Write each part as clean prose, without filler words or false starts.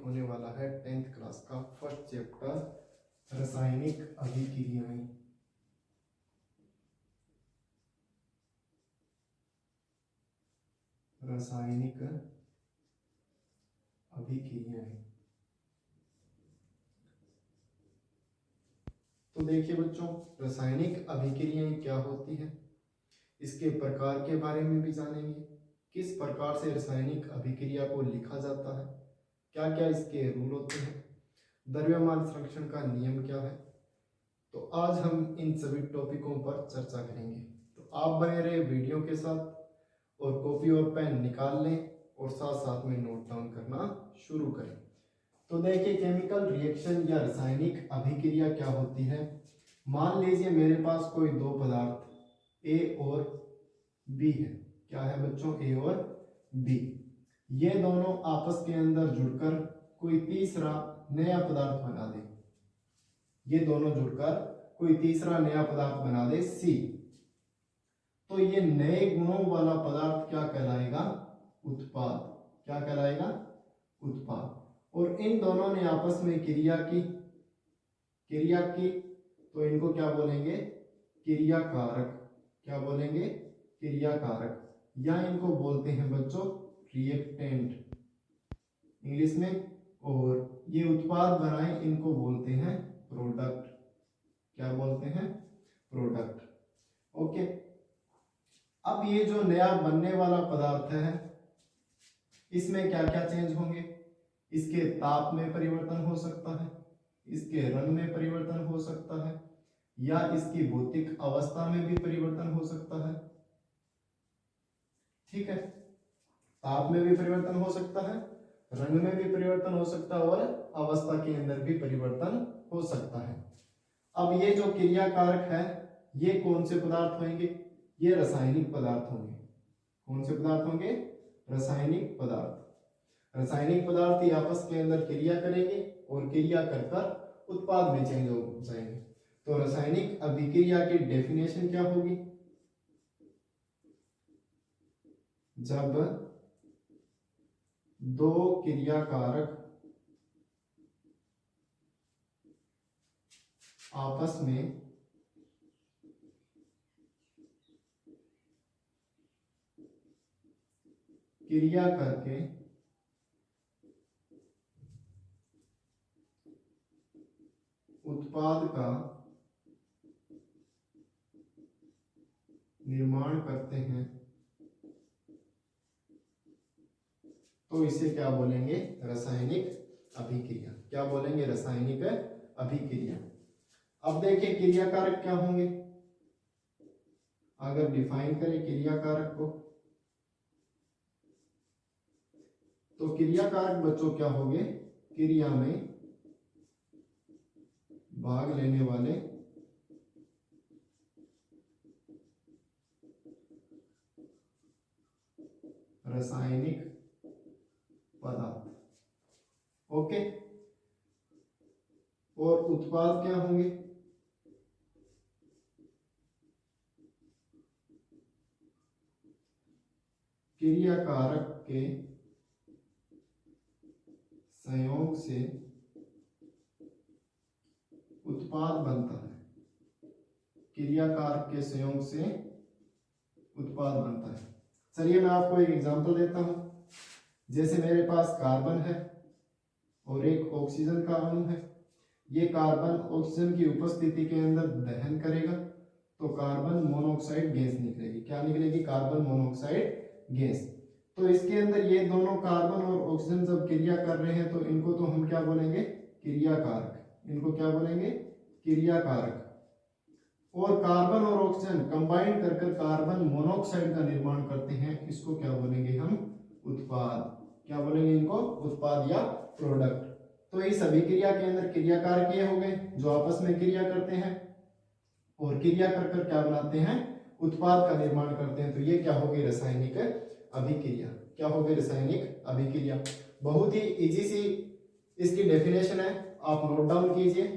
होने वाला है 10th क्लास का फर्स्ट चैप्टर रासायनिक अभिक्रियाएं। रासायनिक अभिक्रियाएं। तो देखिए बच्चों, रासायनिक अभिक्रियाएं क्या होती है, इसके प्रकार के बारे में भी जानेंगे। किस प्रकार से रासायनिक अभिक्रिया को लिखा जाता है, क्या क्या इसके रूल होते हैं, द्रव्यमान संरक्षण का नियम क्या है। तो आज हम इन सभी टॉपिकों पर चर्चा करेंगे। तो आप बने रहे वीडियो के साथ और कॉपी और पेन निकाल लें और साथ साथ में नोट डाउन करना शुरू करें। तो देखिए, केमिकल रिएक्शन या रासायनिक अभिक्रिया क्या होती है। मान लीजिए मेरे पास कोई दो पदार्थ ए और बी है। क्या है बच्चों? ए और बी। ये दोनों आपस के अंदर जुड़कर कोई तीसरा नया पदार्थ बना दे। ये दोनों जुड़कर कोई तीसरा नया पदार्थ बना दे सी। तो ये नए गुणों वाला पदार्थ क्या कहलाएगा? उत्पाद। क्या कहलाएगा? उत्पाद। और इन दोनों ने आपस में क्रिया की तो इनको क्या बोलेंगे? क्रियाकारक। क्या बोलेंगे? क्रियाकारक। या इनको बोलते हैं बच्चों रिएक्टेंट इंग्लिश में। और ये उत्पाद बनाए, इनको बोलते हैं प्रोडक्ट। क्या बोलते हैं? प्रोडक्ट। ओके। अब ये जो नया बनने वाला पदार्थ है, इसमें क्या क्या चेंज होंगे? इसके ताप में परिवर्तन हो सकता है, इसके रंग में परिवर्तन हो सकता है, या इसकी भौतिक अवस्था में भी परिवर्तन हो सकता है। ठीक है, ताप में भी परिवर्तन हो सकता है, रंग में भी परिवर्तन हो सकता है और अवस्था के अंदर भी परिवर्तन हो सकता है। अब ये जो क्रियाकारक है, ये कौन से पदार्थ होंगे? ये रासायनिक पदार्थ होंगे। कौन से पदार्थ होंगे? रासायनिक पदार्थ। रासायनिक पदार्थ ही आपस के अंदर क्रिया करेंगे और क्रिया कर उत्पाद में चेंज हो जाएंगे। तो रासायनिक अभिक्रिया की डेफिनेशन क्या होगी? जब दो क्रियाकारक आपस में क्रिया करके उत्पाद का निर्माण करते हैं, तो इसे क्या बोलेंगे? रासायनिक अभिक्रिया। क्या बोलेंगे? रासायनिक अभिक्रिया। अब देखिए क्रियाकारक क्या होंगे। अगर डिफाइन करें क्रियाकारक को, तो क्रियाकारक बच्चों क्या होंगे? क्रिया में भाग लेने वाले रासायनिक पदार्थ। ओके। और उत्पाद क्या होंगे? क्रियाकारक के संयोग से उत्पाद बनता है। क्रियाकारक के संयोग से उत्पाद बनता है। चलिए मैं आपको एक एग्जांपल देता हूं। जैसे मेरे पास कार्बन है और एक ऑक्सीजन का अणु है। ये कार्बन ऑक्सीजन की उपस्थिति के अंदर दहन करेगा तो कार्बन मोनोऑक्साइड गैस निकलेगी। क्या निकलेगी? Carbon monoxide gas. तो इसके अंदर ये दोनों कार्बन और ऑक्सीजन जब क्रिया कर रहे हैं तो इनको तो हम क्या बोलेंगे? क्रियाकारक। इनको क्या बोलेंगे? क्रियाकारक। और कार्बन और ऑक्सीजन कंबाइन कर कार्बन मोनोऑक्साइड का निर्माण करते हैं, इसको क्या बोलेंगे हम? उत्पाद। क्या बोलेंगे इनको? उत्पाद या प्रोडक्ट। तो इस अभिक्रिया के अंदर क्रियाकारक ये हो गए जो आपस में क्रिया करते हैं और क्रिया कर क्या बनाते हैं? उत्पाद का निर्माण करते हैं। तो ये क्या होगी? रासायनिक अभिक्रिया। क्या होगी? रासायनिक अभिक्रिया। बहुत ही इजी सी इसकी डेफिनेशन है, आप नोट डाउन कीजिए।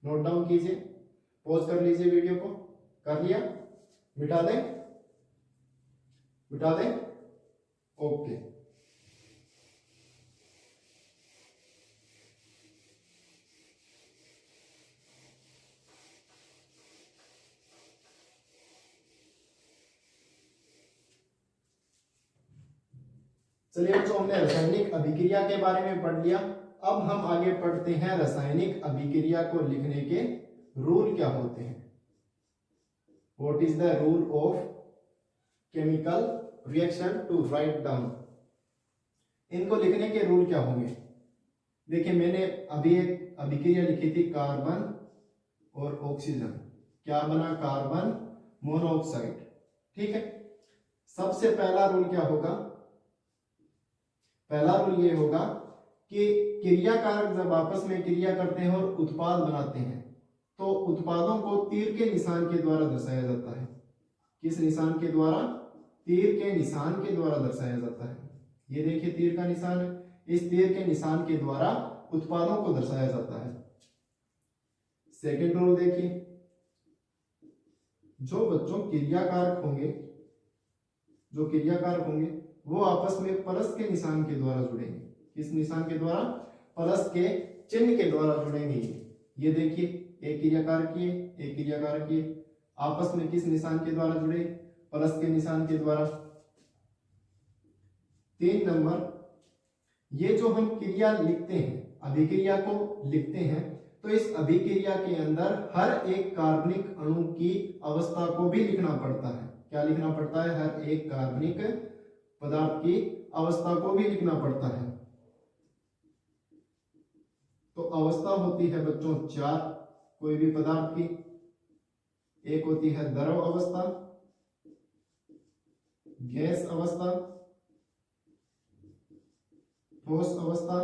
नोट डाउन कीजिए, पॉज कर लीजिए वीडियो को। कर लिया? मिटा दें? मिटा दें? ओके। चलिए बच्चों, हमने रासायनिक अभिक्रिया के बारे में पढ़ लिया। अब हम आगे पढ़ते हैं रासायनिक अभिक्रिया को लिखने के रूल क्या होते हैं। What is the rule of chemical reaction to write down. इनको लिखने के रूल क्या होंगे। देखिए, मैंने अभी एक अभिक्रिया लिखी थी कार्बन और ऑक्सीजन। क्या बना? Carbon monoxide. ठीक है। सबसे पहला रूल क्या होगा? पहला रूल ये होगा कि क्रियाकारक जब आपस में क्रिया करते हैं और उत्पाद बनाते हैं तो उत्पादों को तीर के निशान के द्वारा दर्शाया जाता है। किस निशान के द्वारा? तीर के निशान के द्वारा दर्शाया जाता है। ये देखिए, तीर का निशान है। इस तीर के निशान के द्वारा उत्पादों को दर्शाया जाता है। सेकेंड रूल देखिए, जो बच्चों क्रियाकारक होंगे वो आपस में प्लस के निशान के द्वारा जुड़ेंगे। किस निशान के द्वारा? प्लस के चिन्ह के द्वारा जुड़ेंगे। ये देखिए, एक क्रियाकारक किए, एक क्रियाकारक किए, आपस में किस निशान के द्वारा जुड़े? प्लस के निशान के द्वारा। 3 नंबर, ये जो हम क्रिया लिखते हैं, अभिक्रिया को लिखते हैं, तो इस अभिक्रिया के अंदर हर एक कार्बनिक अणु की अवस्था को भी लिखना पड़ता है। क्या लिखना पड़ता है? हर एक कार्बनिक पदार्थ की अवस्था को भी लिखना पड़ता है। तो अवस्था होती है बच्चों 4 कोई भी पदार्थ की। एक होती है द्रव अवस्था, गैस अवस्था, ठोस अवस्था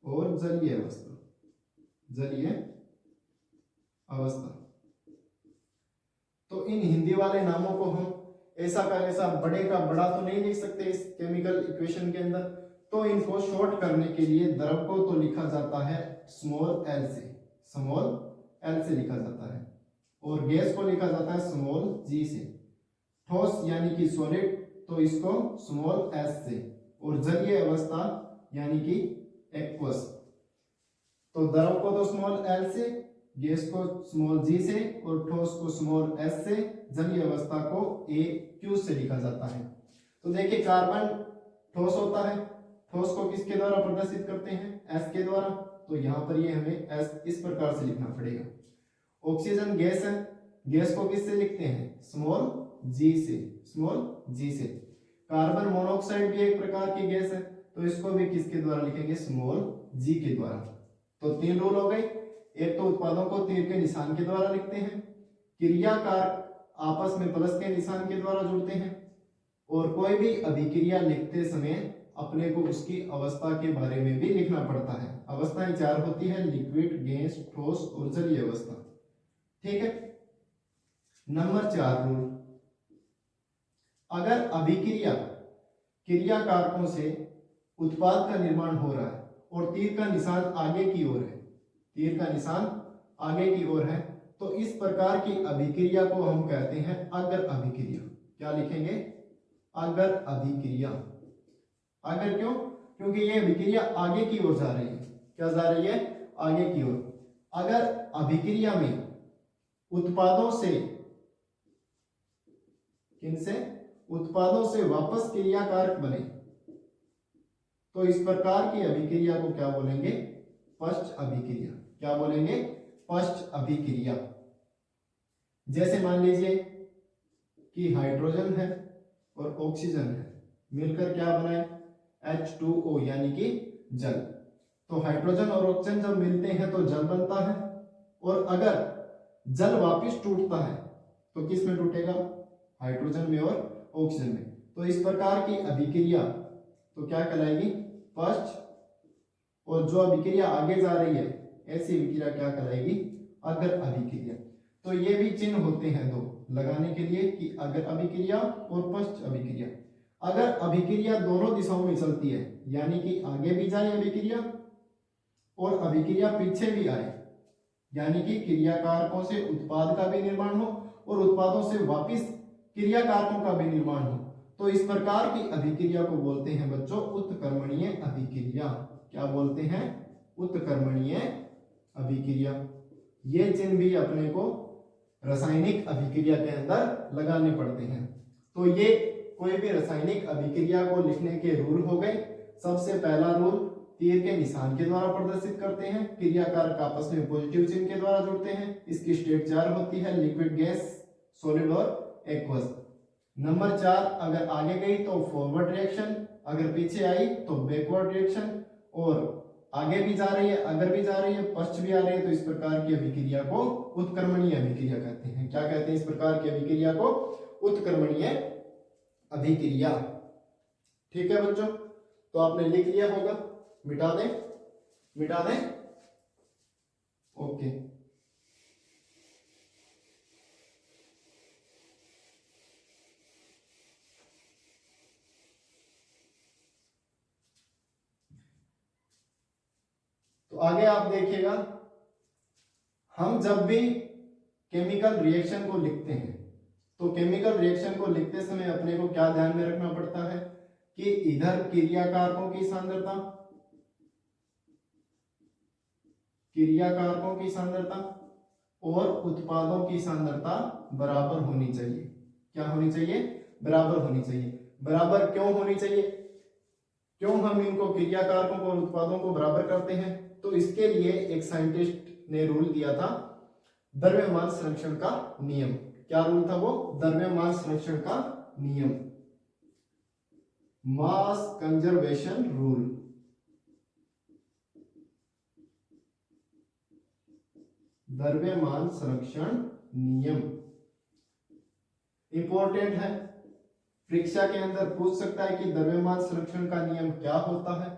और जलीय अवस्था। जलीय अवस्था। तो इन हिंदी वाले नामों को हम ऐसा का ऐसा बड़े का बड़ा तो नहीं लिख सकते इस केमिकल इक्वेशन के अंदर, तो इनको शॉर्ट करने के लिए द्रव को तो लिखा जाता है स्मॉल एल से, स्मॉल एल से लिखा जाता है, और गैस को लिखा जाता है स्मॉल जी से। ठोस यानी कि सॉलिड तो इसको स्मॉल एस से, और जलीय अवस्था यानी कि एक्वस तो द्रव को तो स्मॉल एल से, गैस को स्मॉल जी से और ठोस को स्मॉल एस से, जलीय अवस्था को ए क्यू से लिखा जाता है। तो देखिए, कार्बन ठोस होता है, ठोस को किसके द्वारा प्रदर्शित करते हैं? एस के द्वारा। तो यहां पर ये हमें एस इस प्रकार से लिखना पड़ेगा। ऑक्सीजन गैस है, गैस को किससे लिखते हैं? स्मॉल जी से, स्मॉल जी से। कार्बन मोनोऑक्साइड भी एक प्रकार की गैस है, तो इसको भी किसके द्वारा लिखेंगे? स्मॉल जी के द्वारा। तो 3 रूल हो गए। एक तो उत्पादों को तीर के निशान के द्वारा लिखते हैं, क्रियाकारक आपस में प्लस के निशान के द्वारा जुड़ते हैं, और कोई भी अभिक्रिया लिखते समय अपने को उसकी अवस्था के बारे में भी लिखना पड़ता है। अवस्थाएं 4 होती है, लिक्विड, गैस, ठोस और जलीय अवस्था। ठीक है। नंबर 4 रूल, अगर अभिक्रिया क्रियाकारकों से उत्पाद का निर्माण हो रहा है और तीर का निशान आगे की ओर है, तीर का निशान आगे की ओर है, तो इस प्रकार की अभिक्रिया को हम कहते हैं अगर अभिक्रिया। क्या लिखेंगे? अगर अभिक्रिया। अगर क्यों? क्योंकि ये अभिक्रिया आगे की ओर जा रही है। क्या जा रही है? आगे की ओर। अगर अभिक्रिया में उत्पादों से, किनसे? उत्पादों से वापस क्रियाकारक बने, तो इस प्रकार की अभिक्रिया को क्या बोलेंगे? पश्च अभिक्रिया। क्या बोलेंगे? पश्च अभिक्रिया। जैसे मान लीजिए कि हाइड्रोजन है और ऑक्सीजन है, मिलकर क्या बनाए? H2O यानी कि जल। तो हाइड्रोजन और ऑक्सीजन जब मिलते हैं तो जल बनता है, और अगर जल वापस टूटता है तो किस में टूटेगा? हाइड्रोजन में और ऑक्सीजन में। तो इस प्रकार की अभिक्रिया तो क्या कहलाएगी? पश्च। और जो अभिक्रिया आगे जा रही है, ऐसी अभिक्रिया क्या कहलाएगी? अगर अभिक्रिया। तो ये भी चिन्ह होते हैं 2 लगाने के लिए कि अगर अभिक्रिया और पश्च अभिक्रिया। अगर अभिक्रिया दोनों दिशाओं में चलती है, यानी कि आगे भी जाए अभिक्रिया और अभिक्रिया पीछे भी आए, यानी कि क्रियाकारकों से उत्पाद का भी निर्माण हो और उत्पादों से वापस क्रियाकारकों का भी निर्माण हो, तो इस प्रकार की अभिक्रिया को बोलते हैं बच्चों उत्कर्मणीय अभिक्रिया। क्या बोलते हैं? उत्कर्मणीय अभिक्रिया। ये चिन्ह भी अपने को रासायनिक अभिक्रिया के अंदर लगाने पड़ते हैं। तो ये कोई भी रासायनिक अभिक्रिया को लिखने के रूल हो गए। सबसे पहला रूल, तीर के निशान के द्वारा प्रदर्शित करते हैं। क्रियाकारक आपस में पॉजिटिव चिन्ह के द्वारा जुड़ते हैं। इसकी स्टेट 4 होती है, लिक्विड, गैस, सॉलिड और एक्वस। नंबर 4, अगर आगे गई तो फॉरवर्ड रिएक्शन, अगर पीछे आई तो बैकवर्ड रिएक्शन, और आगे भी जा रही है, अगर भी जा रही है, पश्च भी आ रही है, तो इस प्रकार की अभिक्रिया को उत्क्रमणीय अभिक्रिया कहते हैं। क्या कहते हैं इस प्रकार की अभिक्रिया को? उत्क्रमणीय अभिक्रिया। ठीक है बच्चों, तो आपने लिख लिया होगा। मिटा दें, मिटा दें, ओके। तो आगे आप देखिएगा, हम जब भी केमिकल रिएक्शन को लिखते हैं तो केमिकल रिएक्शन को लिखते समय अपने को क्या ध्यान में रखना पड़ता है कि इधर क्रियाकारकों की सांद्रता और उत्पादों की सांद्रता बराबर होनी चाहिए। क्या होनी चाहिए? बराबर होनी चाहिए। बराबर क्यों होनी चाहिए? क्यों हम इनको क्रियाकारकों को और उत्पादों को बराबर करते हैं? तो इसके लिए एक साइंटिस्ट ने रूल दिया था, द्रव्यमान संरक्षण का नियम। क्या रूल था वो? द्रव्यमान संरक्षण का नियम, मास कंजर्वेशन रूल। द्रव्यमान संरक्षण नियम इंपॉर्टेंट है, परीक्षा के अंदर पूछ सकता है कि द्रव्यमान संरक्षण का नियम क्या होता है,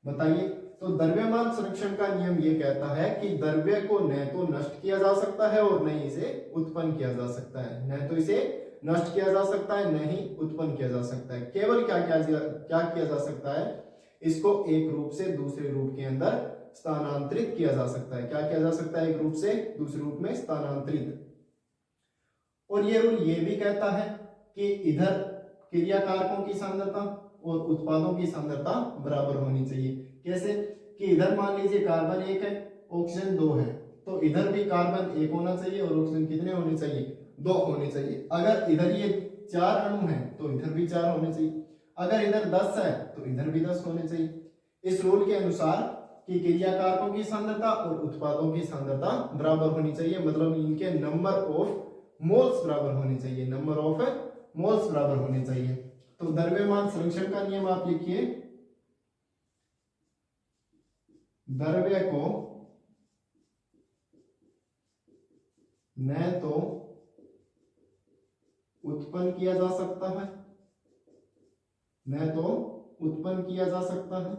बताइए। तो द्रव्यमान संरक्षण का नियम ये कहता है कि द्रव्य को न तो नष्ट किया जा सकता है और न ही इसे उत्पन्न किया जा सकता है। न तो इसे नष्ट किया जा सकता है, न ही उत्पन्न किया जा सकता है। केवल क्या किया जा सकता है? इसको एक रूप से दूसरे रूप के अंदर स्थानांतरित किया जा सकता है। क्या किया जा सकता है? एक रूप से दूसरे रूप में स्थानांतरित। और ये रूल ये भी कहता है कि इधर क्रियाकारकों की सांद्रता और उत्पादों की सांद्रता बराबर होनी चाहिए। कैसे? कि इधर मान लीजिए कार्बन 1 है, ऑक्सीजन 2 है, तो इधर भी कार्बन 1 होना चाहिए और ऑक्सीजन कितने होने चाहिए? 2 होने चाहिए। अगर इधर ये 4 अणु हैं तो इधर भी 4 होने चाहिए। अगर इधर 10 है तो इधर भी 10 होने चाहिए। इस रूल के अनुसार कि क्रियाकारकों की सांद्रता और उत्पादों की सांद्रता बराबर होनी चाहिए, मतलब इनके नंबर ऑफ मोल्स बराबर होने चाहिए, नंबर ऑफ मोल्स बराबर होने चाहिए। तो द्रव्यमान संरक्षण का नियम आप लिखिए, द्रव्य को न तो उत्पन्न किया जा सकता है, न तो उत्पन्न किया जा सकता है,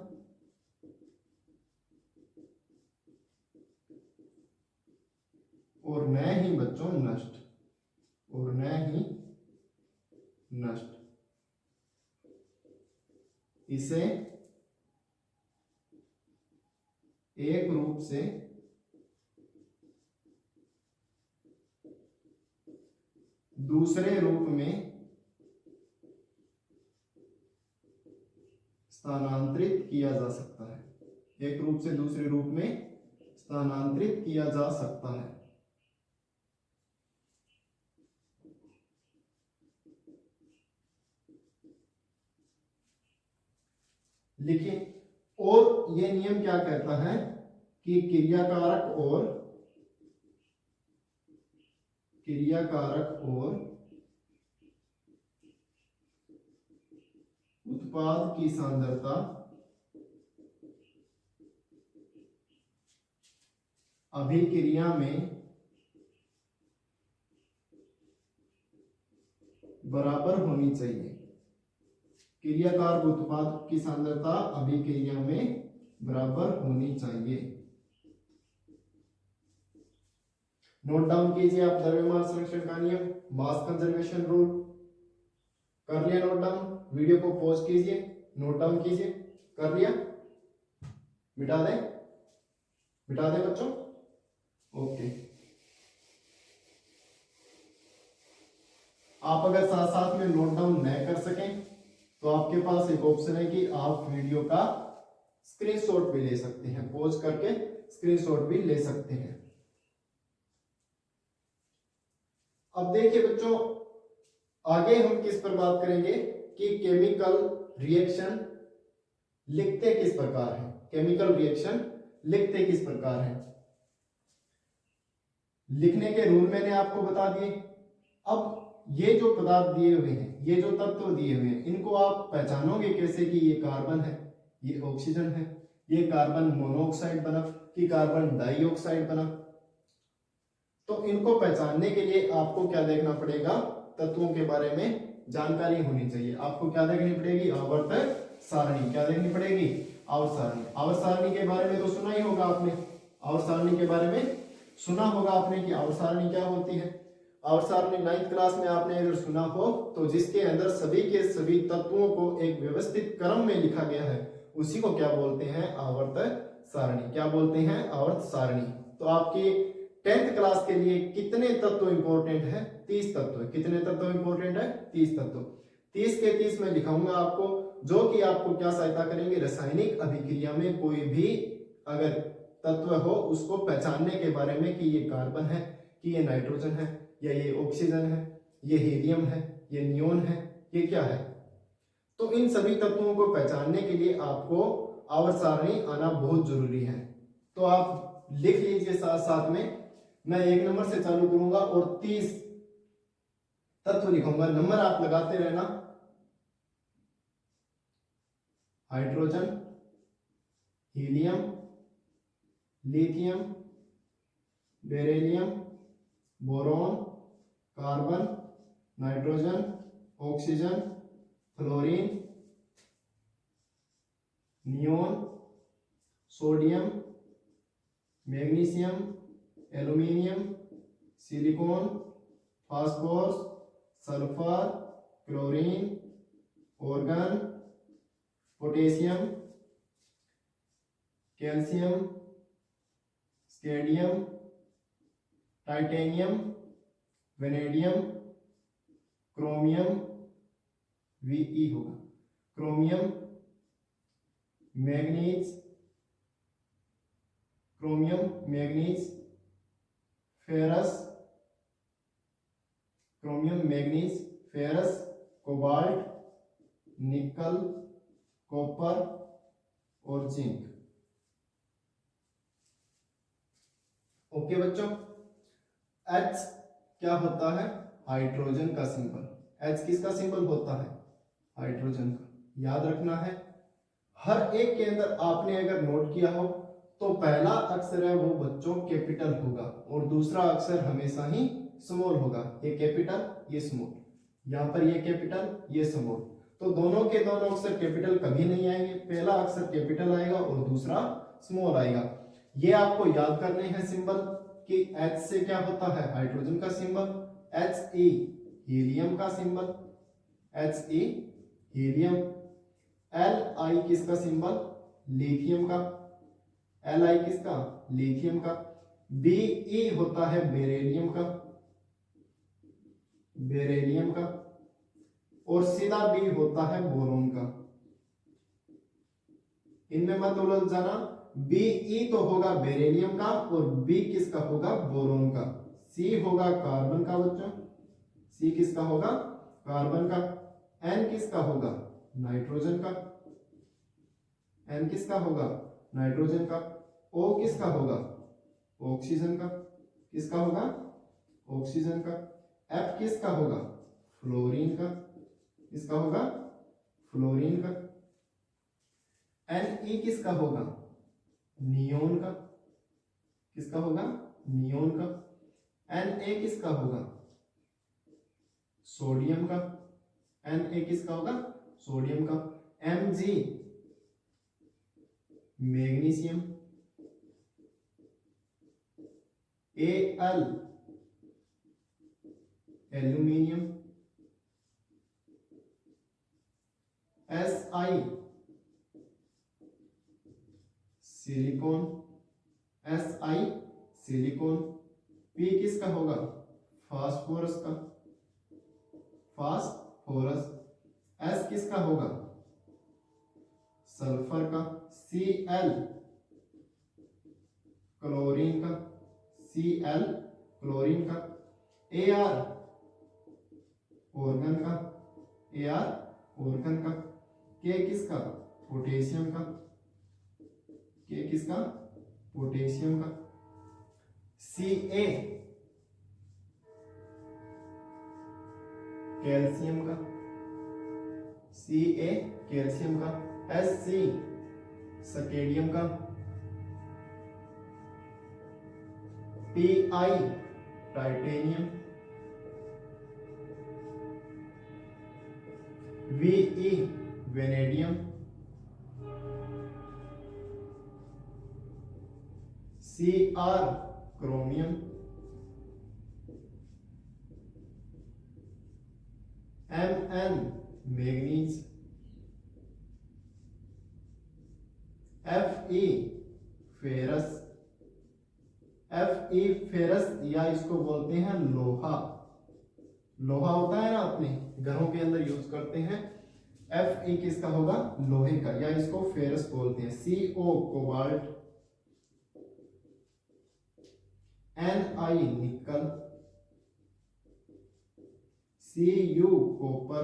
और न ही बच्चों नष्ट, और न ही नष्ट। इसे एक रूप से दूसरे रूप में स्थानांतरित किया जा सकता है। एक रूप से दूसरे रूप में स्थानांतरित किया जा सकता है। लिखिए, और यह नियम क्या कहता है कि क्रियाकारक और उत्पाद की सांद्रता अभिक्रिया में बराबर होनी चाहिए। क्रियाकारक उत्पाद की सांद्रता अभिक्रिया में बराबर होनी चाहिए। नोट डाउन कीजिए आप द्रव्यमान संरक्षण का नियम, मास कंजर्वेशन रूल। कर लिया नोट डाउन? वीडियो को पॉज कीजिए, नोट डाउन कीजिए। कर लिया? मिटा दें, मिटा दें बच्चों, ओके। आप अगर साथ साथ में नोट डाउन न कर सकें तो आपके पास एक ऑप्शन है कि आप वीडियो का स्क्रीनशॉट भी ले सकते हैं, पॉज करके स्क्रीनशॉट भी ले सकते हैं। अब देखिए बच्चों, आगे हम किस पर बात करेंगे कि केमिकल रिएक्शन लिखते किस प्रकार है, केमिकल रिएक्शन लिखते किस प्रकार है। लिखने के रूल मैंने आपको बता दिए। अब ये जो पदार्थ दिए हुए हैं, ये जो तत्व दिए हुए हैं, इनको आप पहचानोगे कैसे कि ये कार्बन है, ये ऑक्सीजन है, ये कार्बन मोनोऑक्साइड बना कि कार्बन डाइऑक्साइड बना। तो इनको पहचानने के लिए आपको क्या देखना पड़ेगा, तत्वों के बारे में जानकारी होनी चाहिए। आपको क्या देखनी पड़ेगी, आवर्त सारणी। क्या देखनी पड़ेगी, आवर्त सारणी। आवर्त सारणी के बारे में तो सुना ही होगा आपने, आवर्त सारणी के बारे में सुना होगा आपने कि आवर्त सारणी क्या होती है। आवर्त सारणी 9th क्लास में आपने अगर सुना हो तो जिसके अंदर सभी के सभी तत्वों को एक व्यवस्थित क्रम में लिखा गया है, उसी को क्या बोलते हैं, आवर्त सारणी। क्या बोलते हैं, आवर्त सारणी। तो आपकी 10th क्लास के लिए कितने तत्व इंपॉर्टेंट है, 30 तत्व। कितने तत्व इंपॉर्टेंट है, 30 तत्व। 30 के 30 में दिखाऊंगा आपको, जो कि आपको क्या सहायता करेंगे, रासायनिक अभिक्रिया में कोई भी अगर तत्व हो उसको पहचानने के बारे में कि ये कार्बन है, कि ये नाइट्रोजन है, या ये ऑक्सीजन है, ये हीलियम है, ये नियोन है, ये क्या है। तो इन सभी तत्वों को पहचानने के लिए आपको आवर्त सारणी आना बहुत जरूरी है। तो आप लिख लीजिए साथ साथ में। मैं 1 नंबर से चालू करूंगा और 30 तत्व लिखूंगा, नंबर आप लगाते रहना। Hydrogen, helium, lithium, beryllium, boron, carbon, nitrogen, oxygen, fluorine, neon, sodium, magnesium, aluminium, silicon, phosphorus, sulphur, chlorine, argon, potassium, calcium, scandium, titanium, vanadium, chromium, V होगा, chromium, manganese, chromium, manganese, ferrous, chromium, manganese, ferrous, cobalt, nickel, copper और zinc. Okay बच्चों, H क्या होता है, hydrogen का symbol. H किसका symbol होता है, हाइड्रोजन का। याद रखना है, हर एक के अंदर आपने अगर नोट किया हो तो पहला अक्षर है वो बच्चों कैपिटल होगा और दूसरा अक्षर हमेशा ही स्मॉल होगा। ये कैपिटल, ये स्मॉल, यहाँ पर ये कैपिटल, ये स्मॉल। तो दोनों के दोनों अक्षर कैपिटल कभी नहीं आएंगे, पहला अक्षर कैपिटल आएगा और दूसरा स्मॉल आएगा। ये आपको याद करने हैं सिंबल कि H से क्या होता है, हाइड्रोजन का सिंबल, He हीलियम का सिंबल, He हीलियम, Li किसका सिंबल, लिथियम का, Li किसका, लिथियम का, Be होता है बेरिलियम का, बेरिलियम का, और सीधा B होता है बोरोन का। इनमें मत उलझ जाना, Be तो होगा बेरिलियम का और B किसका होगा, बोरोन का। C होगा कार्बन का बच्चों, C किसका होगा, कार्बन का। N किसका होगा, नाइट्रोजन का, N किसका होगा, नाइट्रोजन का। O किसका होगा, ऑक्सीजन का, किसका होगा, ऑक्सीजन का। F किसका होगा, फ्लोरीन का, किसका होगा, फ्लोरीन का। Ne किसका होगा, नियोन का, किसका होगा, नियोन का। Na किसका होगा, सोडियम का, Na किसका होगा, सोडियम का। Mg magnesium, Al aluminium, Si silicon, Si silicon. P किसका होगा, फास्फोरस का, फास्फोरस। S किसका होगा, सल्फर का। Cl क्लोरीन का, Cl क्लोरीन का। Ar ऑर्गन का, Ar ऑर्गन का, के किसका, पोटेशियम का, के किसका, पोटेशियम का, Ca कैल्शियम का, Ca कैल्शियम का, Sc स्केडियम का, Ti titanium, Ve vanadium, Cr chromium, Mn manganese, Fe ferrous, Fe ferrous या इसको बोलते हैं लोहा, लोहा होता है ना अपने घरों के अंदर यूज करते हैं, Fe किसका होगा, लोहे का, या इसको फेरस बोलते हैं, Co कोबाल्ट, Ni निकल, Cu कॉपर,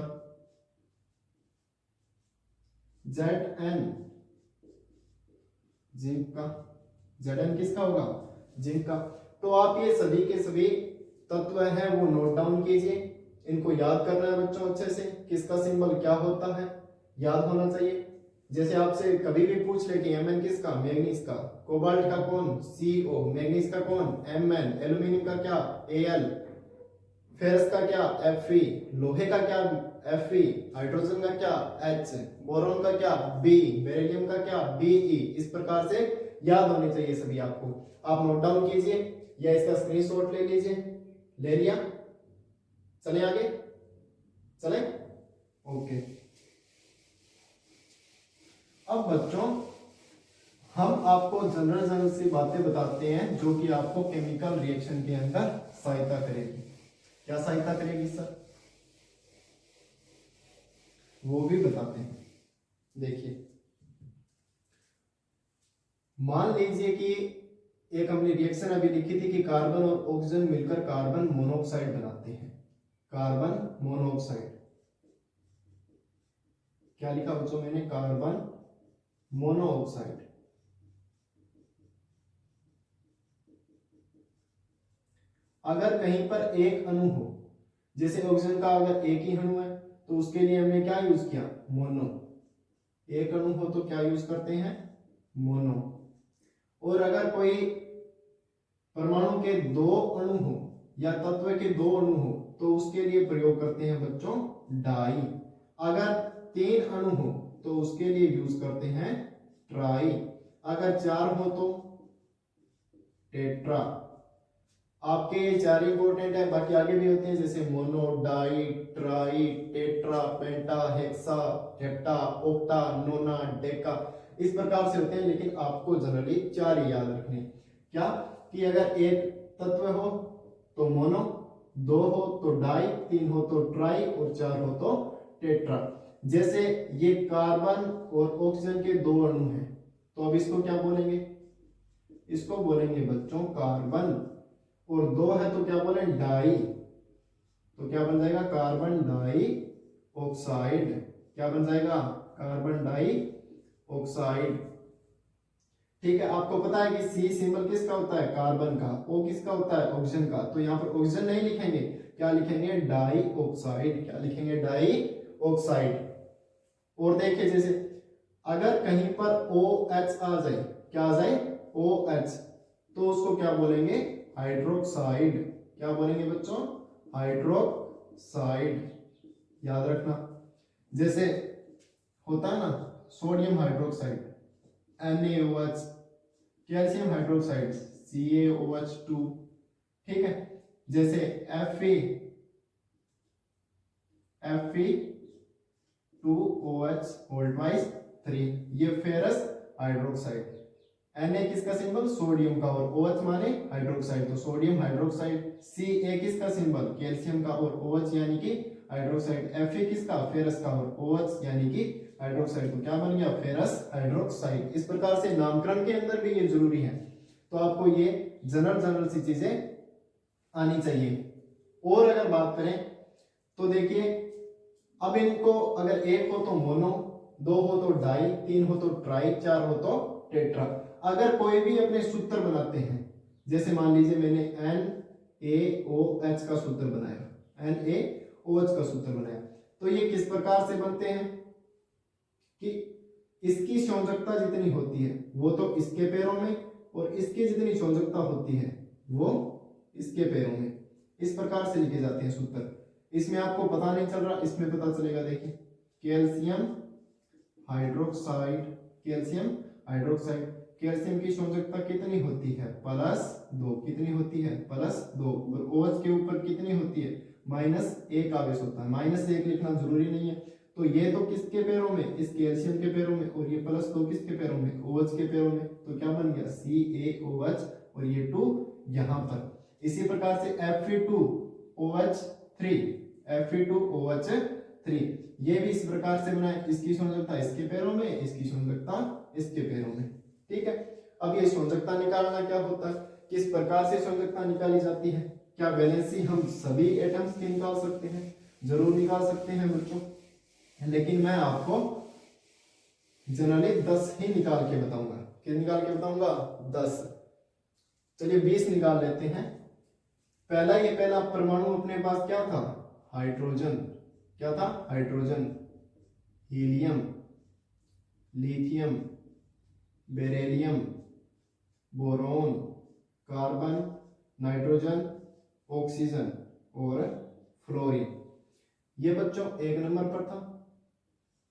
Zn जिंक का, Zn किसका होगा, जिंक का। तो आप ये सभी के सभी तत्व हैं वो नोट डाउन कीजिए, इनको याद करना है बच्चों अच्छे से, किसका सिंबल क्या होता है याद होना चाहिए। जैसे आपसे कभी भी पूछ ले कि Mn किसका, मैग्नीज का, कोबाल्ट का कौन, Co, मैग्नीज का कौन, Mn, एल्यूमिनियम का क्या, Al, फेरस का क्या, Fe, लोहे का क्या, Fe, हाइड्रोजन का क्या, H, बोरॉन का क्या, B, बेरिलियम का क्या, Be। इस प्रकार से याद होने चाहिए सभी आपको, आप नोट डाउन कीजिए या इसका स्क्रीनशॉट ले लीजिए, ले लिया, चले आगे, चले, ओके। अब बच्चों हम आपको जनरल सी बातें बताते हैं जो कि आपको केमिकल रिएक्शन के अंदर सहायता करेगी। क्या सहायता करेगी सर, वो भी बताते हैं। देखिए मान लीजिए कि एक हमने रिएक्शन अभी लिखी थी कि कार्बन और ऑक्सीजन मिलकर कार्बन मोनोऑक्साइड बनाते हैं, कार्बन मोनोऑक्साइड, क्या लिखा बच्चों मैंने, कार्बन मोनोऑक्साइड। अगर कहीं पर एक अणु हो, जैसे ऑक्सीजन का अगर एक ही अणु है तो उसके लिए हमने क्या यूज किया, मोनो, एक अणु हो तो क्या यूज करते हैं, मोनो। और अगर कोई परमाणु के दो अणु हो या तत्व के दो अणु हो तो उसके लिए प्रयोग करते हैं बच्चों डाई। अगर तीन अणु हो तो उसके लिए यूज करते हैं ट्राई, अगर चार हो तो टेट्रा। आपके ये चार इंपॉर्टेंट है, बाकी आगे भी होते हैं जैसे मोनो, डाई, ट्राई, टेट्रा, पेंटा, हेक्सा, हेप्टा, ऑक्टा, नोना, डेका, इस प्रकार से होते हैं, लेकिन आपको जनरली चार ही याद रखने। क्या कि अगर एक तत्व हो तो मोनो, दो हो तो डाई, तीन हो तो ट्राई और चार हो तो टेट्रा। जैसे ये कार्बन और ऑक्सीजन के दो अणु हैं तो अब इसको क्या बोलेंगे, इसको बोलेंगे बच्चों कार्बन, और दो है तो क्या बोले डाई, तो क्या बन जाएगा कार्बन डाई ऑक्साइड, क्या बन जाएगा कार्बन डाई ऑक्साइड। ठीक है, आपको पता है कि सी सिंबल किसका होता है, कार्बन का, ओ किसका होता है, ऑक्सीजन का, तो यहाँ पर ऑक्सीजन नहीं लिखेंगे, क्या लिखेंगे डाई ऑक्साइड, क्या लिखेंगे डाई ऑक्साइड। और देखिए जैसे अगर कहीं पर OH आ जाए, क्या आ जाए OH, तो उसको क्या बोलेंगे हाइड्रोक्साइड, क्या बोलेंगे बच्चों हाइड्रोक्साइड, याद रखना। जैसे होता है ना sodium hydroxide NaOH, calcium hydroxide CaOH2, ठीक है। जैसे Fe2OH होल ट्वाइस 3, ये फेरस हाइड्रोक्साइड। Na किसका सिंबल सोडियम का और OH माने हाइड्रोक्साइड, तो सोडियम हाइड्रोक्साइड। Ca किसका सिंबल कैल्शियम का और OH यानी कि हाइड्रोक्साइड। Fe किसका फेरस का और OH यानी कि हाइड्रोक्साइड, तो क्या बन गया फेरस हाइड्रोक्साइड। इस प्रकार से नामकरण के अंदर भी ये जरूरी है, तो आपको ये जनरल सी चीजें आनी चाहिए। और अगर बात करें तो देखिए अब इनको अगर एक हो तो मोनो, दो हो तो डाई, तीन हो तो ट्राई, चार हो तो टेट्रा। अगर कोई भी अपने सूत्र बनाते हैं, जैसे मान लीजिए मैंने NaOH का सूत्र बनाया, NaOH का सूत्र बनाया, तो ये किस प्रकार से बनते हैं कि इसकी संयोजकता जितनी होती है वो तो इसके पैरों में, और इसकी जितनी संयोजकता होती है वो इसके पैरों में, इस प्रकार से लिखे जाते हैं सूत्र। इसमें आपको पता नहीं चल रहा, इसमें पता चलेगा। देखिए calcium hydroxide, calcium hydroxide, calcium की संयोजकता कितनी होती है, +2। कितनी होती है, +2। और OH के ऊपर कितनी होती है, -1 आवेश होता है। -1 लिखना जरूरी नहीं है। तो ये तो किसके पैरों में, इस कैल्शियम के पैरों में, और ये +2 किसके पैरों में, OH के पैरों में। तो क्या बन गया, CaOH, और ये 2 यहाँ पर। इसी प्रकार से Fe2OH3, Fe2OH3, ये भी इस प्रकार से बना है। इसकी संयोजकता इसके पैरों में, इसकी संयोजकता इसके पैरों में। ठीक है, अब ये संयोजकता निकालना क्या होता है, किस प्रकार से संयोजकता निकाली जाती है। क्या वैलेंसी हम सभी एटम्स की निकाल सकते हैं, जरूर निकाल सकते हैं बच्चों, लेकिन मैं आपको जनरली 10 ही निकाल के बताऊंगा। कितने निकाल के बताऊंगा, 10। चलिए 20 निकाल लेते हैं। पहला परमाणु अपने पास क्या था, हाइड्रोजन। क्या था, hydrogen, helium, lithium, beryllium, boron, carbon, nitrogen, oxygen और फ्लोरीन। ये बच्चों 1 नंबर पर था,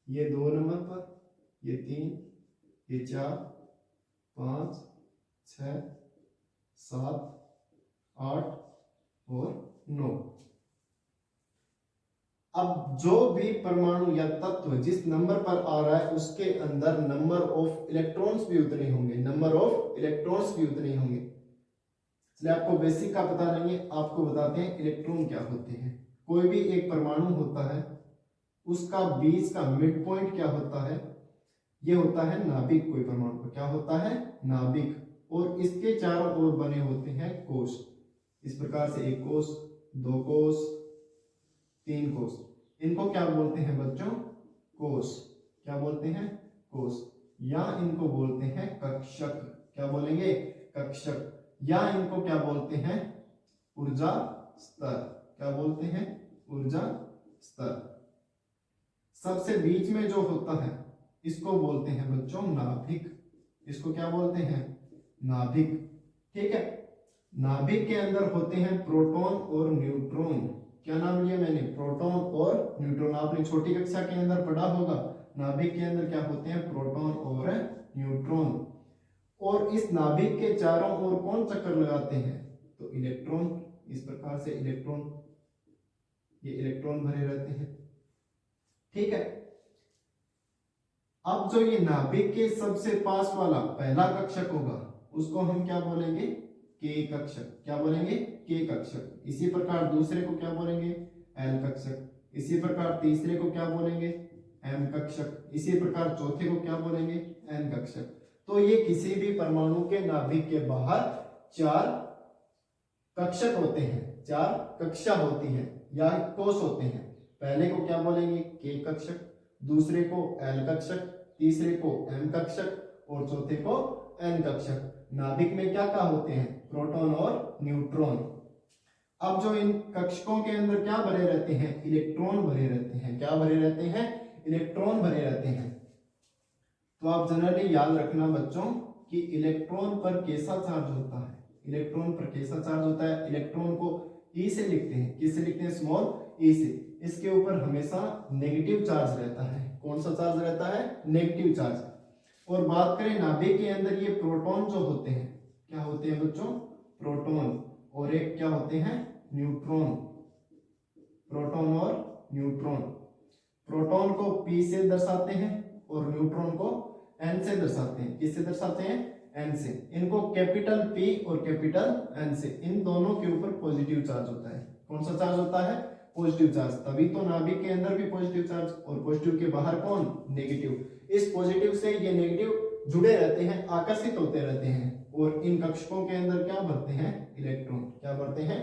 ये 2 नंबर पर, ये 3, ये 4, 5, 6, 7, 8 और 9। अब जो भी परमाणु या तत्व जिस नंबर पर आ रहा है उसके अंदर नंबर ऑफ इलेक्ट्रॉन्स भी उतने होंगे, नंबर ऑफ इलेक्ट्रॉन्स भी उतने होंगे। इसलिए आपको बेसिक का पता नहीं है, आपको बताते हैं इलेक्ट्रॉन क्या होते हैं। कोई भी एक परमाणु होता है, उसका बीच का मिड पॉइंट क्या होता है, ये होता है नाभिक। कोई परमाणु का क्या होता है, नाभिक, और इसके चारों ओर बने होते हैं कोश। इस प्रकार से 1 कोश, 2 कोश, 3 कोश। इनको क्या बोलते हैं बच्चों, कोश। क्या बोलते हैं, कोश, या इनको बोलते हैं कक्षक। क्या बोलेंगे, कक्षक। या इनको क्या बोलते हैं, ऊर्जा स्तर। क्या बोलते हैं, ऊर्जा स्तर। सबसे बीच में जो होता है इसको बोलते हैं बच्चों नाभिक। इसको क्या बोलते हैं, नाभिक। ठीक है, नाभिक के अंदर होते हैं प्रोटॉन और न्यूट्रॉन। क्या नाम लिया मैंने, प्रोटॉन और न्यूट्रॉन। आपने छोटी कक्षा के अंदर पढ़ा होगा, नाभिक के अंदर क्या होते हैं, प्रोटॉन और न्यूट्रॉन। और इस नाभिक के चारों ओर कौन चक्कर लगाते हैं, तो इलेक्ट्रॉन। इस प्रकार से इलेक्ट्रॉन, ये इलेक्ट्रॉन भरे रहते हैं। ठीक है, अब जो ये नाभिक के सबसे पास वाला पहला कक्षक होगा उसको हम क्या बोलेंगे, के कक्षक। क्या बोलेंगे, के कक्षक। इसी प्रकार दूसरे को क्या बोलेंगे, एल कक्षक। इसी प्रकार तीसरे को क्या बोलेंगे, एम कक्षक। इसी प्रकार चौथे को क्या बोलेंगे, एन कक्षक। तो ये किसी भी परमाणु के नाभिक के बाहर 4 कक्षक होते हैं, 4 कक्षा होती है या कोश होते हैं। पहले को क्या बोलेंगे, के कक्षक, दूसरे को एल कक्षक, तीसरे को एम कक्षक और चौथे को एन कक्षक। नाभिक में क्या क्या होते हैं, प्रोटॉन और न्यूट्रॉन। अब जो इन कक्षकों के अंदर क्या भरे रहते हैं, इलेक्ट्रॉन भरे रहते हैं। क्या भरे रहते हैं, इलेक्ट्रॉन भरे रहते हैं। तो आप जनरली याद रखना बच्चों कि इलेक्ट्रॉन पर कैसा चार्ज होता है, इलेक्ट्रॉन पर कैसा चार्ज होता है। इलेक्ट्रॉन को ई से लिखते हैं, किससे लिखते हैं, स्मॉल ई से। इसके ऊपर हमेशा नेगेटिव चार्ज रहता है। कौन सा चार्ज रहता है, नेगेटिव चार्ज। और बात करें नाभिक के अंदर ये प्रोटॉन जो होते हैं, क्या होते हैं बच्चों, प्रोटॉन, और एक क्या होते हैं, न्यूट्रॉन। प्रोटॉन और न्यूट्रॉन। प्रोटॉन को पी से दर्शाते हैं और न्यूट्रॉन को एन से दर्शाते हैं। किससे दर्शाते हैं, एन से। इनको कैपिटल पी और कैपिटल एन से, इन दोनों के ऊपर पॉजिटिव चार्ज होता है। कौन सा चार्ज होता है, पॉजिटिव चार्ज। तभी तो नाभिक के अंदर भी पॉजिटिव चार्ज, और पॉजिटिव के बाहर कौन, नेगेटिव। इस पॉजिटिव से ये नेगेटिव जुड़े रहते हैं, आकर्षित होते रहते हैं, और इन कक्षकों के अंदर क्या भरते हैं, इलेक्ट्रॉन। क्या भरते हैं,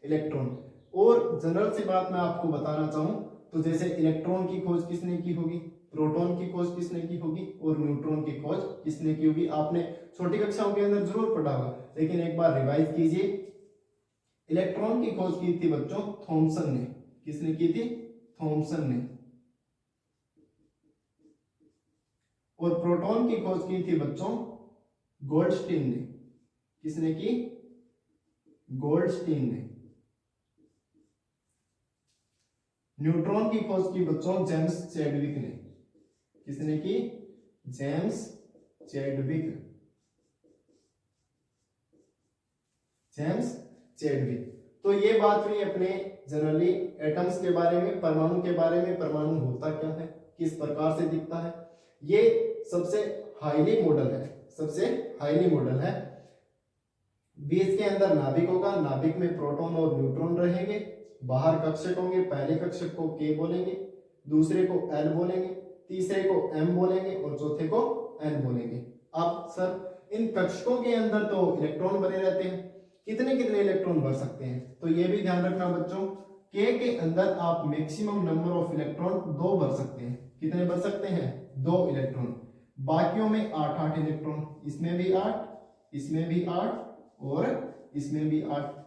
इलेक्ट्रॉन। और जनरल सी बात मैं आपको बताना चाहूं तो जैसे इलेक्ट्रॉन की खोज किसने की होगी, प्रोटॉन की खोज किसने की होगी और न्यूट्रॉन की खोज किसने की होगी। आपने छोटी कक्षाओं के अंदर जरूर पढ़ा होगा, लेकिन एक बार रिवाइज कीजिए। इलेक्ट्रॉन की खोज की थी बच्चों थॉमसन ने। किसने की थी, थॉमसन ने। और प्रोटॉन की खोज की थी बच्चों गोल्डस्टीन ने। किसने की, गोल्डस्टीन ने। न्यूट्रॉन की खोज की बच्चों जेम्स चैडविक ने। किसने की, जेम्स चैडविक। James Chadwick. तो ये बात हुई अपने जनरली एटम्स के बारे में, परमाणु के बारे में। परमाणु होता क्या है, किस प्रकार से दिखता है, ये सबसे हाईली मॉडल है, सबसे हाईली मॉडल है। बीच के अंदर नाभिक होगा, नाभिक में प्रोटॉन और न्यूट्रॉन रहेंगे। बाहर कक्षक होंगे, पहले कक्षक को के बोलेंगे, दूसरे को एल बोलेंगे, तीसरे को एम बोलेंगे और चौथे को एन बोलेंगे। अब सर इन कक्षकों के अंदर तो इलेक्ट्रॉन बने रहते हैं, कितने कितने इलेक्ट्रॉन भर सकते हैं, तो ये भी ध्यान रखना बच्चों, के अंदर आप मैक्सिमम नंबर ऑफ इलेक्ट्रॉन 2 भर सकते हैं। कितने भर सकते हैं, 2 इलेक्ट्रॉन। बाकियों में 8 इलेक्ट्रॉन, इसमें भी 8, इसमें भी 8 और इसमें भी 8।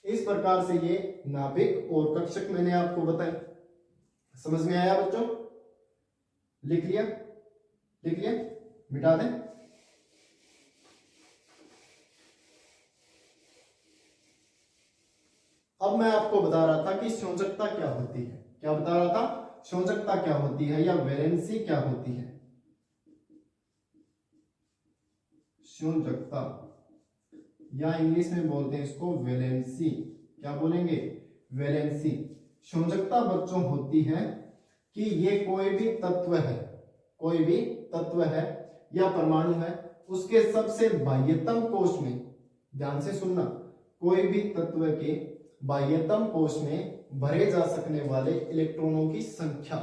इस प्रकार से ये नाभिक और कक्षक मैंने आपको बताया। समझ में आया बच्चों, लिख लिया, लिख लिया, मिटा दें। अब मैं आपको बता रहा था कि संयोजकता क्या होती है। क्या बता रहा था, संयोजकता क्या होती है या वैलेंसी क्या होती है। संयोजकता या इंग्लिश में बोलते हैं इसको वैलेंसी। क्या बोलेंगे, वैलेंसी। संयोजकता बच्चों होती है कि ये कोई भी तत्व है, कोई भी तत्व है या परमाणु है, उसके सबसे बाह्यतम कोश में, ध्यान से सुनना, कोई भी तत्व के बाह्यतम कोश में भरे जा सकने वाले इलेक्ट्रॉनों की संख्या,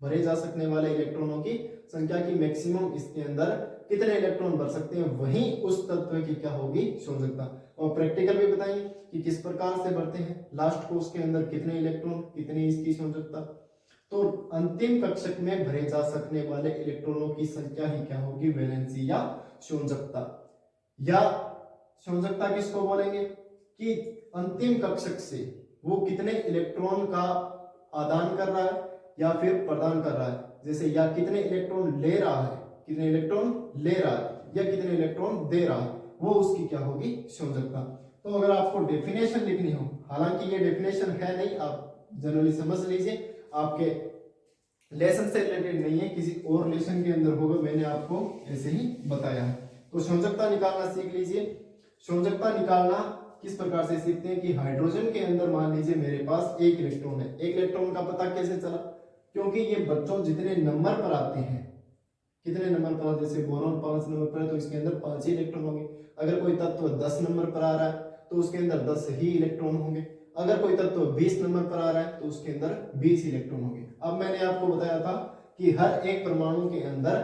भरे जा सकने वाले इलेक्ट्रॉनों की संख्या की मैक्सिमम इसके अंदर कितने इलेक्ट्रॉन भर सकते हैं, वही उस तत्व की क्या होगी, संयोजकता। और प्रैक्टिकल भी बताएंगे कि किस प्रकार से भरते हैं, लास्ट कोश के अंदर कितने इलेक्ट्रॉन, कितनी इसकी संयोजकता। तो अंतिम कक्षक में भरे जा सकने वाले इलेक्ट्रॉनों की संख्या ही क्या होगी, वैलेंसी या संयोजकता। या संयोजकता किसको बोलेंगे कि अंतिम कक्षक से वो कितने इलेक्ट्रॉन का आदान कर रहा है या फिर प्रदान कर रहा है। जैसे या कितने इलेक्ट्रॉन ले रहा है, कितने इलेक्ट्रॉन ले रहा है या कितने इलेक्ट्रॉन दे रहा है, वो उसकी क्या होगी, संयोजकता। तो अगर आपको डेफिनेशन लिखनी हो, हालांकि ये डेफिनेशन है नहीं, आप जनरली समझ लीजिए, आपके लेसन से रिलेटेड नहीं है, किसी और लेसन के अंदर होगा, मैंने आपको ऐसे ही बताया है। तो संयोजकता निकालना सीख लीजिए। संयोजकता निकालना किस प्रकार से सीखते हैं कि हाइड्रोजन के अंदर मान लीजिए मेरे पास 1 इलेक्ट्रॉन है। 1 इलेक्ट्रॉन का पता कैसे चला, क्योंकि ये बच्चों जितने नंबर पर आते हैं, कितने नंबर पर, जैसे बोरॉन 5 नंबर पर है तो इसके अंदर 5 ही इलेक्ट्रॉन होंगे। अगर कोई तत्व 10 नंबर पर आ रहा है तो उसके अंदर 10 ही इलेक्ट्रॉन होंगे। अगर कोई तत्व 20 नंबर पर आ रहा है तो उसके अंदर 20 इलेक्ट्रॉन होंगे। अब मैंने आपको बताया था कि हर एक परमाणु के अंदर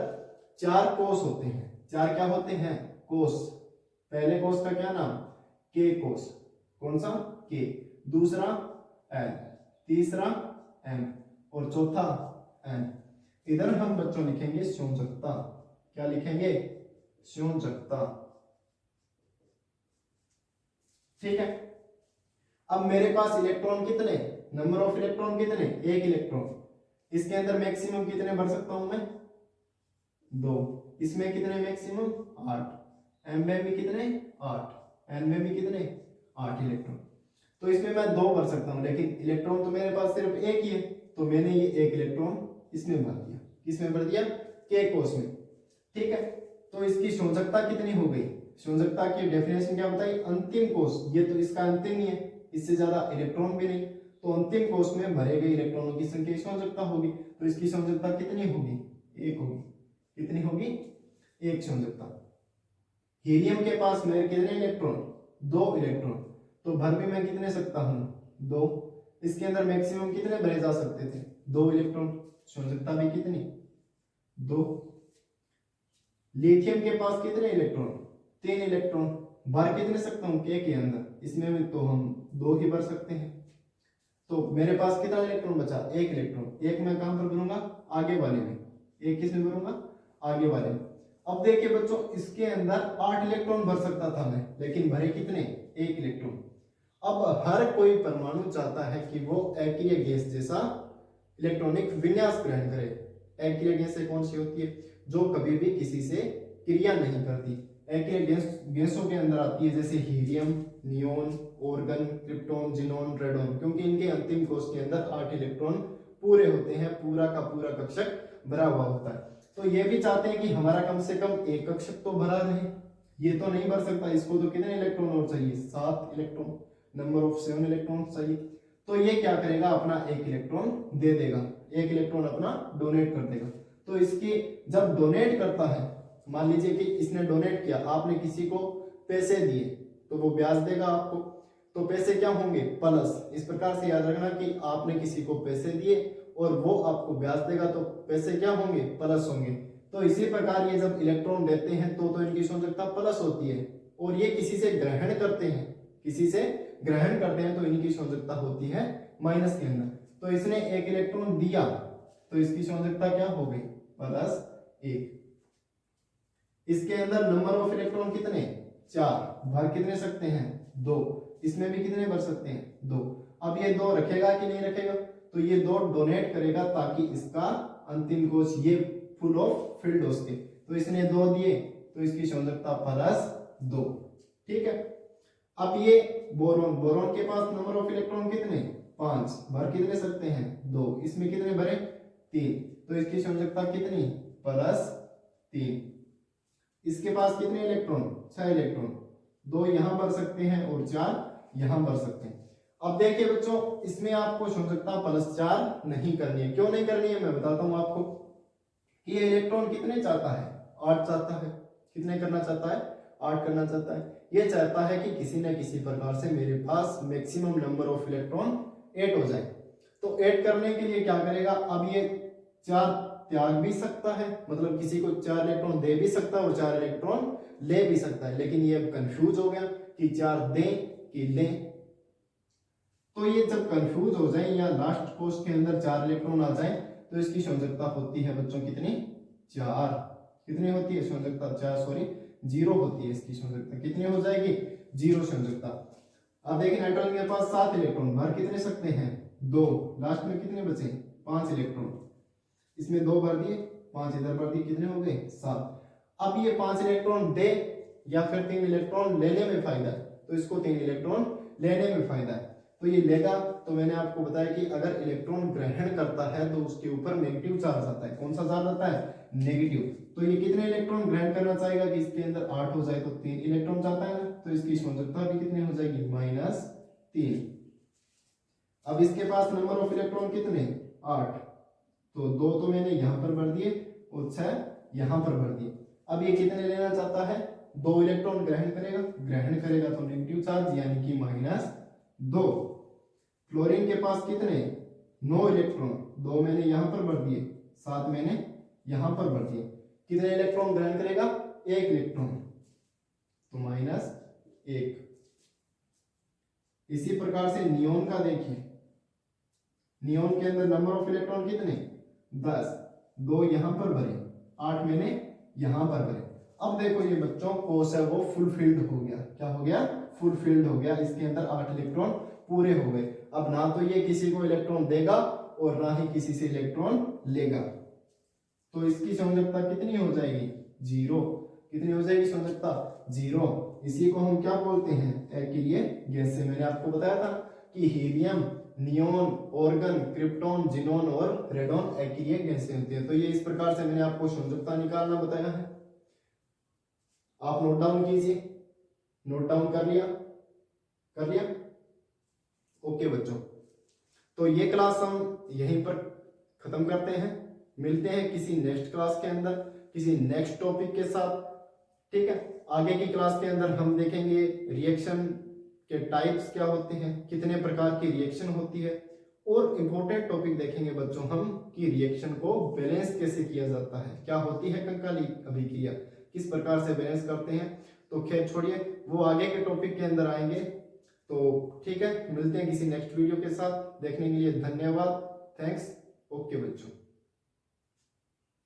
4 कोष होते हैं। 4 क्या होते हैं, कोष। पहले कोष का क्या नाम, के कोष। कौन सा, के। दूसरा एल, तीसरा एम और चौथा एन। इधर हम बच्चों लिखेंगे संयोजकता। क्या लिखेंगे, संयोजकता। ठीक है। अब मेरे पास इलेक्ट्रॉन कितने, नंबर ऑफ इलेक्ट्रॉन कितने, 1 इलेक्ट्रॉन। इसके अंदर मैक्सिमम कितने भर सकता हूं मैं, 2। इसमें कितने मैक्सिमम, 8। एम में भी कितने, 8। एन में भी कितने, 8 इलेक्ट्रॉन। तो इसमें मैं 2 भर सकता हूं, लेकिन इलेक्ट्रॉन तो मेरे पास सिर्फ 1 ही है, तो मैंने ये 1 इलेक्ट्रॉन इसमें भर दिया। किसमें भर दिया, के कोष में। ठीक है। तो इसकी संयोजकता कितनी हो गई, संयोजकता की डेफिनेशन क्या बताई, अंतिम कोष। ये तो इसका अंतिम ही है, इससे ज्यादा इलेक्ट्रॉन भी नहीं, तो अंतिम कोष में भरे गए इलेक्ट्रॉनों की संख्या संयोजकता होगी। तो इसकी संयोजकता कितनी होगी, 1 होगी। कितनी होगी, 1 संयोजकता। हीलियम के पास मेरे कितने इलेक्ट्रॉन, 2 इलेक्ट्रॉन, तो भर भी मैं कितने सकता हूं, 2। इसके अंदर मैक्सिमम कितने भरे जा सकते थे, 2 इलेक्ट्रॉन। संयोजकता भी कितनी, 2। लिथियम के पास कितने इलेक्ट्रॉन, 3 इलेक्ट्रॉन। भर कितने सकता हूं, के अंदर, इसमें भी तो हम 2 ही भर सकते हैं। तो मेरे पास कितना इलेक्ट्रॉन बचा, एक इलेक्ट्रॉन। एक मैं कहां पर भरूंगा, आगे वाले में। एक किस में भरूंगा, आगे वाले में। अब देखिए बच्चों, इसके अंदर 8 इलेक्ट्रॉन भर सकता था मैं, लेकिन भरे कितने, एक इलेक्ट्रॉन। अब हर कोई परमाणु चाहता है कि वो अक्रिय गैस जैसा इलेक्ट्रॉनिक विन्यास ग्रहण करे। अक्रिय गैसें कौन सी होती है, जो कभी भी किसी से क्रिया नहीं करती। अक्रिय गैसों के अंदर आती है जैसे helium, neon, organ, krypton, xenon, radon, क्योंकि इनके अंतिम कोश के अंदर 8 इलेक्ट्रॉन पूरे होते हैं, पूरा का पूरा कक्षक भरा हुआ होता है। तो ये भी चाहते हैं कि हमारा कम से कम एक कक्षक तो भरा रहे। ये तो नहीं भर सकता, इसको तो कितने इलेक्ट्रॉन और चाहिए, 7 इलेक्ट्रॉन, नंबर ऑफ 7 इलेक्ट्रॉन चाहिए। तो ये क्या करेगा, अपना एक इलेक्ट्रॉन दे देगा, एक इलेक्ट्रॉन अपना डोनेट कर देगा। तो इसकी जब डोनेट करता है, मान लीजिए कि इसने डोनेट किया, आपने किसी को पैसे दिए तो वो ब्याज देगा आपको, तो पैसे क्या होंगे, प्लस। इस प्रकार से याद रखना कि आपने किसी को पैसे दिए और वो आपको ब्याज देगा, तो पैसे क्या होंगे, प्लस होंगे। तो इसी प्रकार ये जब इलेक्ट्रॉन देते हैं तो इनकी संयोजकता प्लस होती है, और ये किसी से ग्रहण करते हैं, किसी से ग्रहण करते हैं तो इनकी संयोजकता होती है माइनस के अंदर। तो इसने एक इलेक्ट्रॉन दिया तो इसकी संयोजकता क्या हो गई, +1। इसके अंदर नंबर ऑफ इलेक्ट्रॉन कितने, 4, भर कितने सकते हैं, 2। इसमें भी कितने भर सकते हैं, 2। अब ये 2 रखेगा कि नहीं रखेगा, तो ये 2 डोनेट करेगा ताकि इसका अंतिम कोश ये फुल ऑफ फील्ड हो सके। तो इसने 2 दिए तो इसकी संयोजकता +2। ठीक है। अब ये बोरॉन, बोरॉन के पास नंबर ऑफ इलेक्ट्रॉन कितने, 5, भर कितने सकते हैं, 2। इसमें कितने भरे, 3, तो इसकी संयोजकता कितनी, +3। इसके पास कितने इलेक्ट्रॉन, 6 इलेक्ट्रॉन, 2 यहां भर सकते हैं और 4 यहां भर सकते हैं। अब देखिए बच्चों, इसमें आपको संयोजकता +4 नहीं करनी है। क्यों नहीं करनी है, मैं बताता हूं आपको। कि ये इलेक्ट्रॉन कितने चाहता है, 8 चाहता है। कितने करना चाहता है, 8 करना चाहता है। ये चाहता है कि किसी न किसी प्रकार से मेरे पास मैक्सिमम नंबर ऑफ इलेक्ट्रॉन 8 हो जाए। तो 8 करने के लिए क्या करेगा, अब ये 4 त्याग भी सकता है, मतलब किसी को 4 इलेक्ट्रॉन दे भी सकता है और 4 इलेक्ट्रॉन ले भी सकता है, लेकिन ये अब कंफ्यूज हो गया कि 4 दें कि लें। तो ये जब कंफ्यूज हो जाए या लास्ट कोश के अंदर 4 इलेक्ट्रॉन आ जाए तो इसकी संयोजकता होती है बच्चों कितनी, 4। कितनी होती है संयोजकता, 4 0 होती है इसकी संयोजकता। कितनी हो जाएगी, 0 संयोजकता। अब देखिए नाइट्रोजन के पास 7 इलेक्ट्रॉन, भर कितने सकते हैं, 2। लास्ट में कितने बचे, 5 इलेक्ट्रॉन। इसमें 2 भर दिए, 5 इधर भर दिए, कितने हो गए, 7। अब ये 5 इलेक्ट्रॉन दे या फिर 3 इलेक्ट्रॉन लेने में फायदा है, तो इसको 3 इलेक्ट्रॉन लेने में फायदा है। तो ये लेगा, तो मैंने आपको बताया कि अगर इलेक्ट्रॉन ग्रहण करता है तो उसके ऊपर नेगेटिव चार्ज आता है। कौन सा चार्ज आता है, नेगेटिव। तो ये कितने इलेक्ट्रॉन ग्रहण करना चाहेगा कि इसके अंदर 8 हो जाए, तो 3 इलेक्ट्रॉन चाहता है ना, तो इसकी संयोजकता भी कितनी हो जाएगी, -3। अब इसके पास नंबर ऑफ इलेक्ट्रॉन कितने, 8, तो 2 तो मैंने यहां पर भर दिए और 6 यहां पर भर दिए। अब ये कितने लेना चाहता है, 2 इलेक्ट्रॉन ग्रहण करेगा, ग्रहण करेगा तो नेगेटिव चार्ज यानी कि -2। फ्लोरीन के पास कितने, 9 इलेक्ट्रॉन, 2 मैंने यहां पर भर दिए, 7 मैंने यहां पर भर दिए। कितने इलेक्ट्रॉन ग्रहण करेगा, 1 इलेक्ट्रॉन, तो -1। इसी प्रकार से नियोन का देखिए, नियोन के अंदर नंबर ऑफ इलेक्ट्रॉन कितने, 10, 2 यहां पर भरे, 8 मैंने यहां पर भरे। अब देखो ये बच्चों कोश है वो फुल फिल्ड हो गया। क्या हो गया, फुल फिल्ड हो गया। इसके अंदर 8 इलेक्ट्रॉन पूरे हो गए। अब ना तो ये किसी को इलेक्ट्रॉन देगा और ना ही किसी से इलेक्ट्रॉन लेगा, तो इसकी संयोजकता कितनी हो जाएगी, 0। कितनी हो जाएगी संयोजकता, 0। इसी को हम क्या बोलते हैं, अक्रिय गैस से। मैंने आपको बताया था कि helium, neon, organ, krypton, xenon और रेडॉन अक्रिय गैसें होती है। तो ये इस प्रकार से मैंने आपको संयोजकता निकालना बताया है। आप नोट डाउन कीजिए, नोट डाउन कर लिया, कर लिया, ओके बच्चों। तो ये क्लास हम यहीं पर खत्म करते हैं। मिलते हैं किसी नेक्स्ट क्लास के अंदर, किसी नेक्स्ट टॉपिक के साथ। ठीक है, आगे की क्लास के अंदर हम देखेंगे रिएक्शन के टाइप्स क्या होते हैं, कितने प्रकार की रिएक्शन होती है, और इम्पोर्टेंट टॉपिक देखेंगे बच्चों हम कि रिएक्शन को बैलेंस कैसे किया जाता है, क्या होती है कंकाली अभिक्रिया, किस प्रकार से बैलेंस करते हैं। तो खैर छोड़िए, वो आगे के टॉपिक के अंदर आएंगे। तो ठीक है, मिलते हैं किसी नेक्स्ट वीडियो के साथ। देखने के लिए धन्यवाद। थैंक्स। ओके बच्चों।